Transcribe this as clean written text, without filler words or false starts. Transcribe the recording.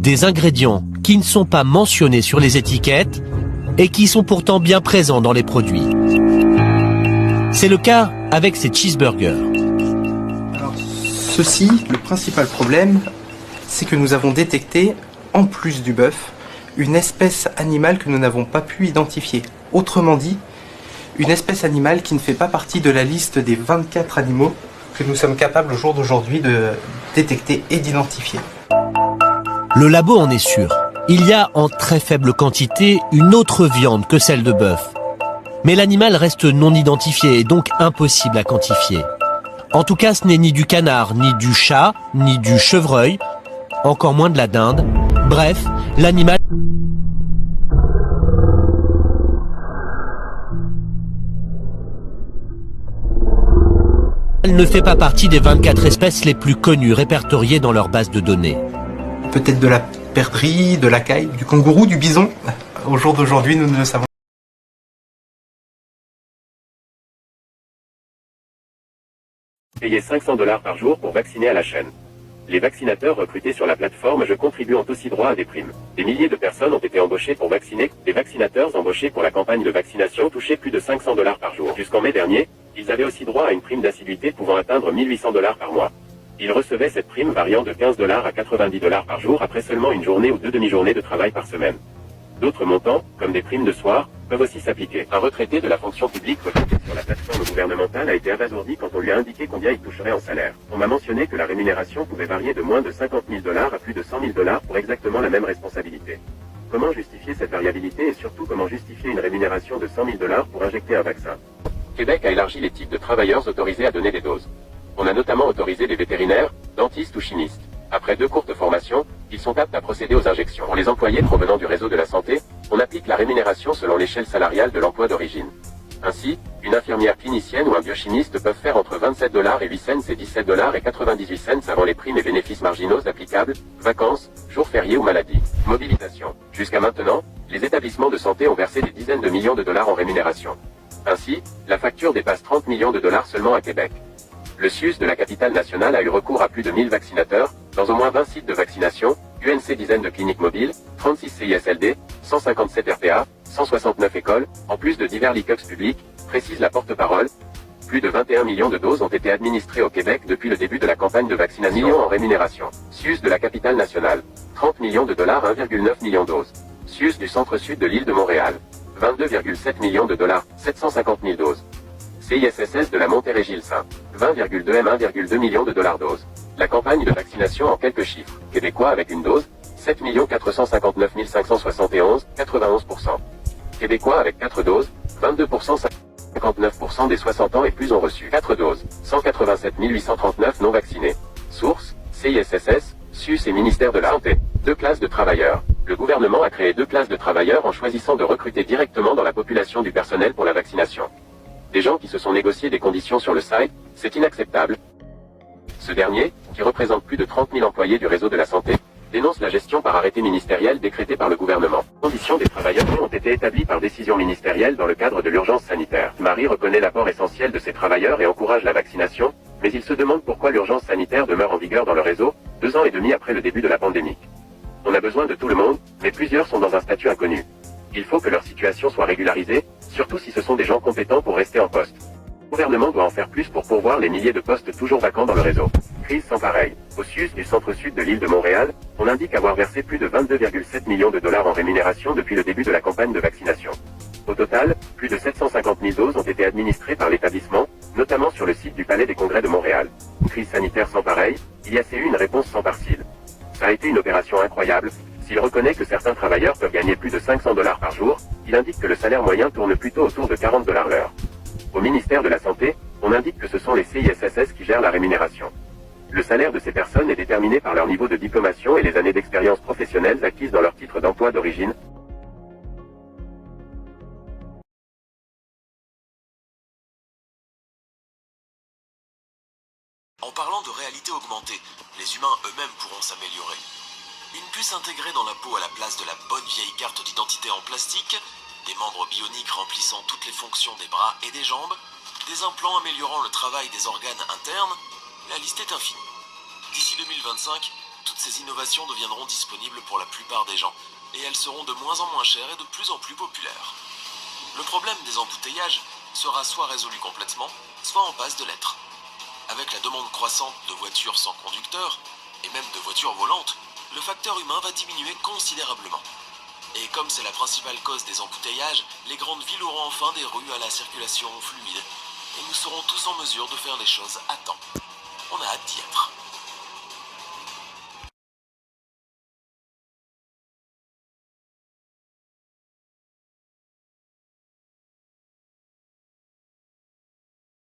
Des ingrédients qui ne sont pas mentionnés sur les étiquettes et qui sont pourtant bien présents dans les produits. C'est le cas avec ces cheeseburgers. Alors, le principal problème, c'est que nous avons détecté, en plus du bœuf, une espèce animale que nous n'avons pas pu identifier. Autrement dit, une espèce animale qui ne fait pas partie de la liste des 24 animaux que nous sommes capables au jour d'aujourd'hui de détecter et d'identifier. Le labo en est sûr. Il y a en très faible quantité une autre viande que celle de bœuf. Mais l'animal reste non identifié et donc impossible à quantifier. En tout cas, ce n'est ni du canard, ni du chat, ni du chevreuil, encore moins de la dinde. Bref, l'animal ne fait pas partie des 24 espèces les plus connues répertoriées dans leur base de données. Peut-être de la perdrix, de la caille, du kangourou, du bison. Au jour d'aujourd'hui, nous ne le savons. Payer 500 $ par jour pour vacciner à la chaîne. Les vaccinateurs recrutés sur la plateforme Je contribue ont aussi droit à des primes. Des milliers de personnes ont été embauchées pour vacciner. Les vaccinateurs embauchés pour la campagne de vaccination touchaient plus de 500 $ par jour. Jusqu'en mai dernier, ils avaient aussi droit à une prime d'assiduité pouvant atteindre 1800 $ par mois. Ils recevaient cette prime variant de 15 $ à 90 $ par jour après seulement une journée ou deux demi-journées de travail par semaine. D'autres montants, comme des primes de soir, peuvent aussi s'appliquer. Un retraité de la fonction publique recruté sur la plateforme gouvernementale a été abasourdi quand on lui a indiqué combien il toucherait en salaire. On m'a mentionné que la rémunération pouvait varier de moins de 50 000 $ à plus de 100 000 $ pour exactement la même responsabilité. Comment justifier cette variabilité et surtout comment justifier une rémunération de 100 000 $ pour injecter un vaccin? Québec a élargi les types de travailleurs autorisés à donner des doses. On a notamment autorisé des vétérinaires, dentistes ou chimistes. Après 2 courtes formations, ils sont aptes à procéder aux injections. Pour les employés provenant du réseau de la santé, on applique la rémunération selon l'échelle salariale de l'emploi d'origine. Ainsi, une infirmière clinicienne ou un biochimiste peuvent faire entre 27 $ et 8 cents et 17 $ et 98 cents avant les primes et bénéfices marginaux applicables, vacances, jours fériés ou maladies. Mobilisation. Jusqu'à maintenant, les établissements de santé ont versé des dizaines de millions de dollars en rémunération. Ainsi, la facture dépasse 30 millions de $ seulement à Québec. Le CIUS de la capitale nationale a eu recours à plus de 1000 vaccinateurs, dans au moins 20 sites de vaccination, UNC dizaines de cliniques mobiles, 36 CISLD, 157 RPA, 169 écoles, en plus de divers LICUPS publics, précise la porte-parole. Plus de 21 millions de doses ont été administrées au Québec depuis le début de la campagne de vaccination. Millions en rémunération. CIUS de la capitale nationale. 30 millions de $, 1,9 million de doses. CIUS du centre-sud de l'île de Montréal. 22,7 millions de $, 750 000 doses. CISSS de la Montérégie-le-Saint. 20,2 M 1,2 millions de $ doses. La campagne de vaccination en quelques chiffres. Québécois avec une dose, 7 459 571, 91%. Québécois avec 4 doses, 22%, 59% des 60 ans et plus ont reçu 4 doses, 187 839 non vaccinés. Source, CISSS, CIUS et ministère de la Santé. 2 classes de travailleurs. Le gouvernement a créé 2 classes de travailleurs en choisissant de recruter directement dans la population du personnel pour la vaccination. Des gens qui se sont négociés des conditions sur le site, c'est inacceptable. Ce dernier, qui représente plus de 30 000 employés du réseau de la santé, dénonce la gestion par arrêté ministériel décrété par le gouvernement. Les conditions des travailleurs ont été établies par décision ministérielle dans le cadre de l'urgence sanitaire. Marie reconnaît l'apport essentiel de ces travailleurs et encourage la vaccination, mais il se demande pourquoi l'urgence sanitaire demeure en vigueur dans le réseau, 2 ans et demi après le début de la pandémie. On a besoin de tout le monde, mais plusieurs sont dans un statut inconnu. Il faut que leur situation soit régularisée, surtout si ce sont des gens compétents pour rester en poste. Le gouvernement doit en faire plus pour pourvoir les milliers de postes toujours vacants dans le réseau. Crise sans pareil. Au CIUS du centre-sud de l'île de Montréal, on indique avoir versé plus de 22,7 millions de $ en rémunération depuis le début de la campagne de vaccination. Au total, plus de 750 000 doses ont été administrées par l'établissement, notamment sur le site du Palais des Congrès de Montréal. Une crise sanitaire sans pareil, IACU une réponse sans par-cible. Ça a été une opération incroyable. S'il reconnaît que certains travailleurs peuvent gagner plus de 500 $ par jour, il indique que le salaire moyen tourne plutôt autour de 40 $ l'heure. Au ministère de la Santé, on indique que ce sont les CISSS qui gèrent la rémunération. Le salaire de ces personnes est déterminé par leur niveau de diplomation et les années d'expérience professionnelle acquises dans leur titre d'emploi d'origine. En parlant de réalité augmentée, les humains eux-mêmes pourront s'améliorer. Une puce intégrée dans la peau à la place de la bonne vieille carte d'identité en plastique, des membres bioniques remplissant toutes les fonctions des bras et des jambes, des implants améliorant le travail des organes internes, la liste est infinie. D'ici 2025, toutes ces innovations deviendront disponibles pour la plupart des gens, et elles seront de moins en moins chères et de plus en plus populaires. Le problème des embouteillages sera soit résolu complètement, soit en passe de l'être. Avec la demande croissante de voitures sans conducteur, et même de voitures volantes, le facteur humain va diminuer considérablement. Et comme c'est la principale cause des embouteillages, les grandes villes auront enfin des rues à la circulation fluide, et nous serons tous en mesure de faire les choses à temps. On a hâte d'y être.